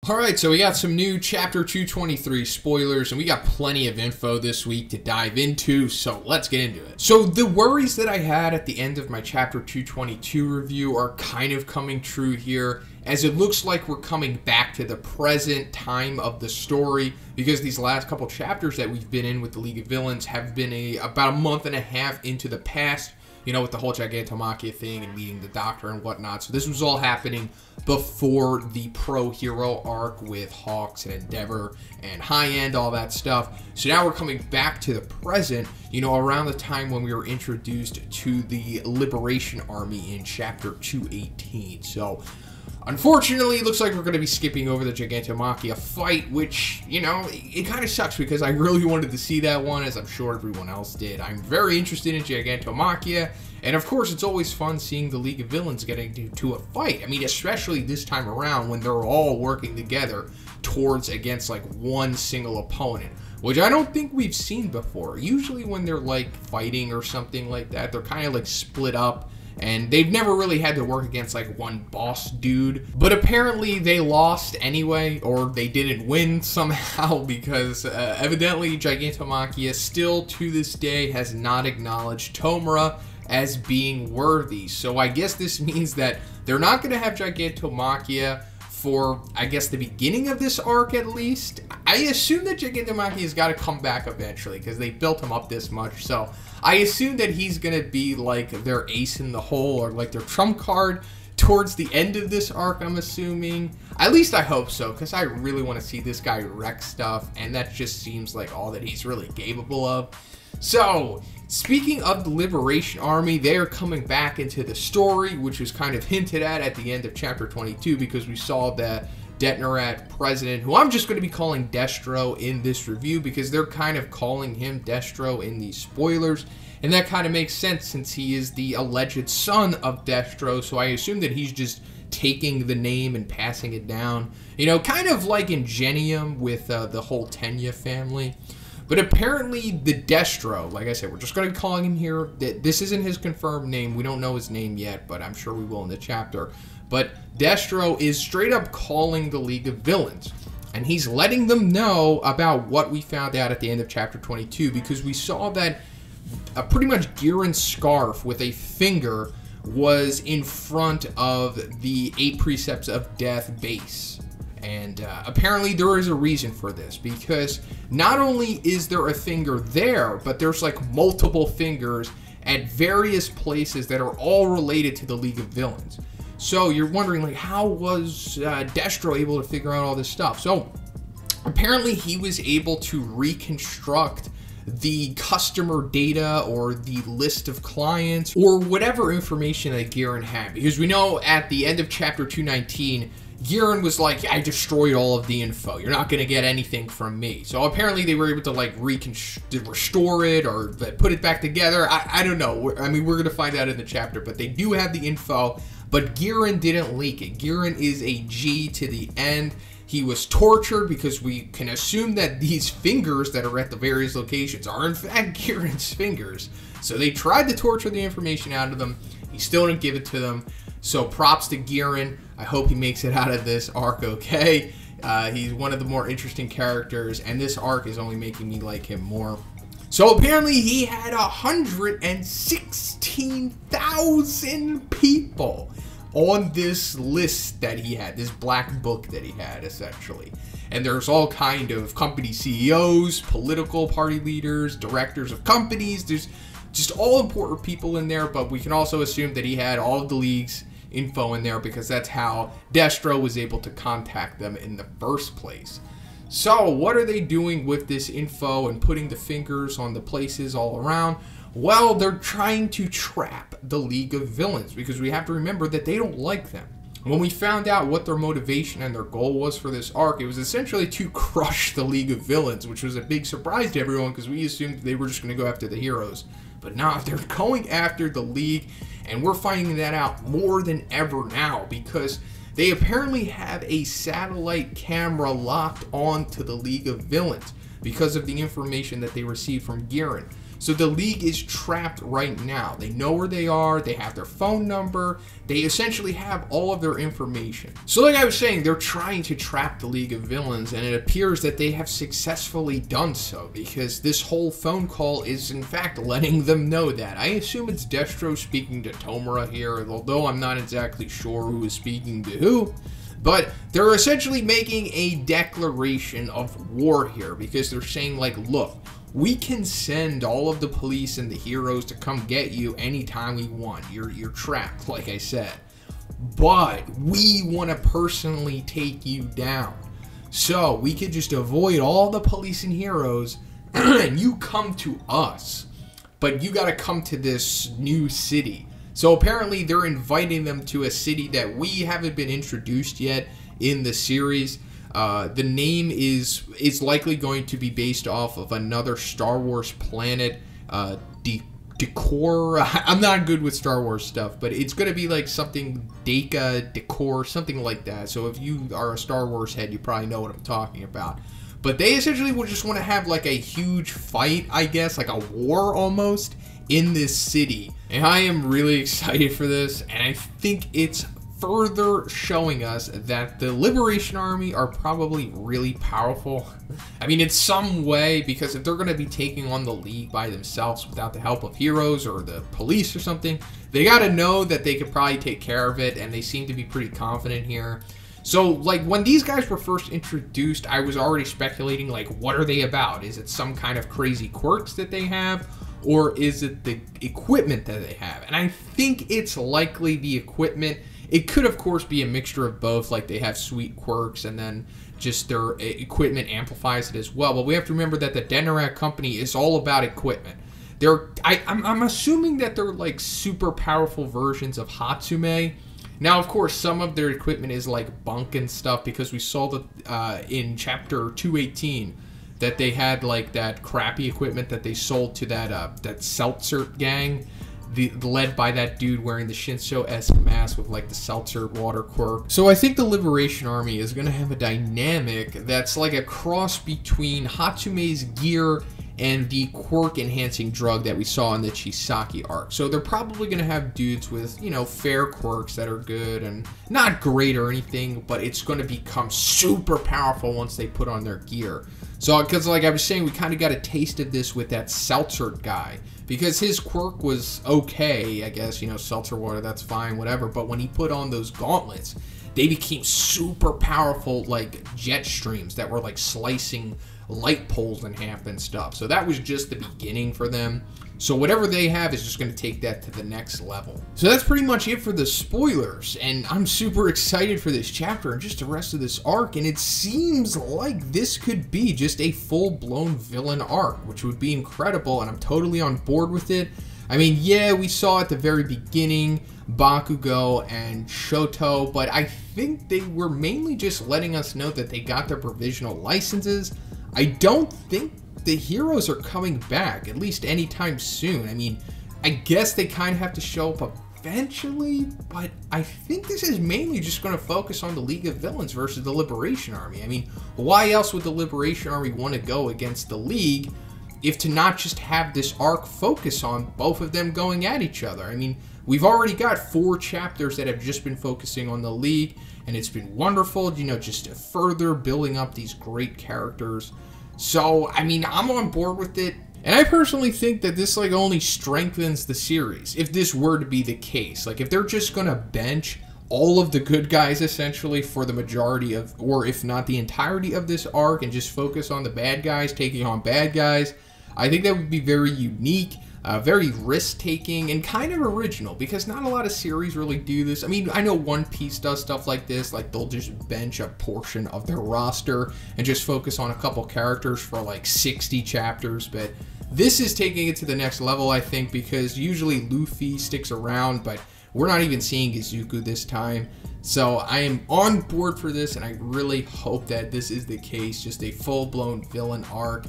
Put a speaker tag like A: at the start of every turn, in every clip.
A: Alright, so we got some new Chapter 223 spoilers, and we got plenty of info this week to dive into, so let's get into it. So the worries that I had at the end of my Chapter 222 review are kind of coming true here, as it looks like we're coming back to the present time of the story, because these last couple chapters that we've been in with the League of Villains have been about a month and a half into the past, you know, with the whole Gigantomachia thing and meeting the Doctor and whatnot. So this was all happening before the pro-hero arc with Hawks and Endeavor and High End, all that stuff. So now we're coming back to the present, you know, around the time when we were introduced to the Liberation Army in Chapter 218. So unfortunately, it looks like we're going to be skipping over the Gigantomachia fight, which, you know, it kind of sucks because I really wanted to see that one, as I'm sure everyone else did. I'm very interested in Gigantomachia, and of course, it's always fun seeing the League of Villains getting to a fight. I mean, especially this time around when they're all working together against like one single opponent, which I don't think we've seen before. Usually when they're like fighting or something like that, they're kind of like split up, and they've never really had to work against like one boss dude. But apparently they lost anyway, or they didn't win somehow, because evidently Gigantomachia still to this day has not acknowledged Tomura as being worthy. So I guess this means that they're not going to have Gigantomachia for, I guess, the beginning of this arc at least. I assume that Gigantomachia's got to come back eventually because they built him up this much. So I assume that he's going to be like their ace in the hole, or like their trump card towards the end of this arc, I'm assuming. At least I hope so, because I really want to see this guy wreck stuff, and that just seems like all that he's really capable of. So, speaking of the Liberation Army, they are coming back into the story, which was kind of hinted at the end of Chapter 22, because we saw the Detnerat president, who I'm just going to be calling Destro in this review, because they're kind of calling him Destro in these spoilers, and that kind of makes sense since he is the alleged son of Destro, so I assume that he's just taking the name and passing it down, you know, kind of like Ingenium with the whole Tenya family. But apparently the Destro, like I said, we're just going to be calling him here. This isn't his confirmed name. We don't know his name yet, but I'm sure we will in the chapter. But Destro is straight up calling the League of Villains, and he's letting them know about what we found out at the end of Chapter 22, because we saw that pretty much Giran's scarf with a finger was in front of the 8 Precepts of Death base. And apparently there is a reason for this, because not only is there a finger there, but there's like multiple fingers at various places that are all related to the League of Villains. So you're wondering, like, how was Destro able to figure out all this stuff? So apparently he was able to reconstruct the customer data or the list of clients or whatever information that Giran had, because we know at the end of Chapter 219, Giran was like, I destroyed all of the info. You're not going to get anything from me. So apparently they were able to like restore it or put it back together. I don't know. I mean, we're going to find out in the chapter, but they do have the info. But Giran didn't leak it. Giran is a G to the end. He was tortured, because we can assume that these fingers that are at the various locations are in fact Giran's fingers. So they tried to torture the information out of them. He still didn't give it to them. So props to Giran. I hope he makes it out of this arc okay. He's one of the more interesting characters, and this arc is only making me like him more. So apparently he had 116,000 people on this list that he had, this black book that he had, essentially. And there's all kind of company CEOs, political party leaders, directors of companies. There's just all important people in there, but we can also assume that he had all of the League's info in there, because that's how Destro was able to contact them in the first place. So what are they doing with this info and putting the fingers on the places all around? Well, they're trying to trap the League of Villains, because we have to remember that they don't like them. When we found out what their motivation and their goal was for this arc, it was essentially to crush the League of Villains, which was a big surprise to everyone, because we assumed they were just going to go after the heroes. But nah, they're going after the League, and we're finding that out more than ever now, because they apparently have a satellite camera locked onto the League of Villains because of the information that they received from Giran. So the League is trapped right now. They know where they are, they have their phone number, they essentially have all of their information. So like I was saying, they're trying to trap the League of Villains, and it appears that they have successfully done so, because this whole phone call is in fact letting them know that. I assume it's Destro speaking to Tomura here, although I'm not exactly sure who is speaking to who. But they're essentially making a declaration of war here, because they're saying, like, look, we can send all of the police and the heroes to come get you anytime we want. You're trapped, like I said. But we want to personally take you down. So we could just avoid all the police and heroes and you come to us. But you got to come to this new city. So apparently they're inviting them to a city that we haven't been introduced yet in the series. The name is likely going to be based off of another Star Wars planet, Decor. I'm not good with Star Wars stuff, but it's going to be like something Decor, something like that. So if you are a Star Wars head, you probably know what I'm talking about. But they essentially will just want to have like a huge fight, I guess, like a war almost, in this city. And I am really excited for this, and I think it's further showing us that the Liberation Army are probably really powerful. I mean, in some way, because if they're going to be taking on the League by themselves without the help of heroes or the police or something, they got to know that they could probably take care of it, and they seem to be pretty confident here. So, like, when these guys were first introduced, I was already speculating, like, what are they about? Is it some kind of crazy quirks that they have? Or is it the equipment that they have? And I think it's likely the equipment. It could, of course, be a mixture of both, like they have sweet quirks and then just their equipment amplifies it as well. But we have to remember that the Denorak company is all about equipment. I'm assuming that they're like super powerful versions of Hatsume. Now, of course, some of their equipment is like bunk and stuff, because we saw that in chapter 218 that they had like that crappy equipment that they sold to that Seltzer gang. Led by that dude wearing the Shinso-esque mask with like the seltzer water quirk. So I think the Liberation Army is going to have a dynamic that's like a cross between Hatsume's gear and the quirk enhancing drug that we saw in the Chisaki arc. So they're probably going to have dudes with, you know, fair quirks that are good and not great or anything, but it's going to become super powerful once they put on their gear. So, because like I was saying, we kind of got a taste of this with that Seltzer guy, because his quirk was okay, I guess, you know, seltzer water, that's fine, whatever, but when he put on those gauntlets, they became super powerful, like, jet streams that were, like, slicing light poles in half and stuff. So that was just the beginning for them. So whatever they have is just going to take that to the next level. So that's pretty much it for the spoilers, and I'm super excited for this chapter and just the rest of this arc, and it seems like this could be just a full-blown villain arc, which would be incredible, and I'm totally on board with it. I mean, yeah, we saw at the very beginning Bakugo and Shoto, but I think they were mainly just letting us know that they got their provisional licenses. I don't think the heroes are coming back, at least anytime soon. I mean, I guess they kind of have to show up eventually, but I think this is mainly just going to focus on the League of Villains versus the Liberation Army. I mean, why else would the Liberation Army want to go against the League if to not just have this arc focus on both of them going at each other? I mean, we've already got 4 chapters that have just been focusing on the League, and it's been wonderful, you know, just further building up these great characters. So, I mean, I'm on board with it, and I personally think that this, like, only strengthens the series, if this were to be the case. Like, if they're just gonna bench all of the good guys, essentially, for the majority of, or if not the entirety of this arc, and just focus on the bad guys taking on bad guys, I think that would be very unique, very risk-taking, and kind of original, because not a lot of series really do this. I mean, I know One Piece does stuff like this, like they'll just bench a portion of their roster and just focus on a couple characters for like 60 chapters, but this is taking it to the next level, I think, because usually Luffy sticks around, but we're not even seeing Izuku this time. So I am on board for this, and I really hope that this is the case, just a full-blown villain arc.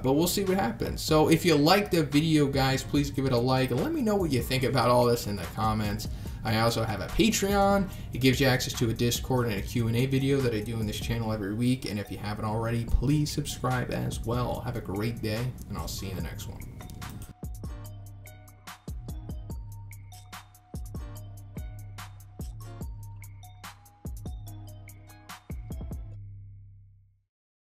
A: But we'll see what happens. So if you liked the video, guys, please give it a like and let me know what you think about all this in the comments. I also have a Patreon. It gives you access to a Discord and a Q&A video that I do in this channel every week. And if you haven't already, please subscribe as well. Have a great day, and I'll see you in the next one.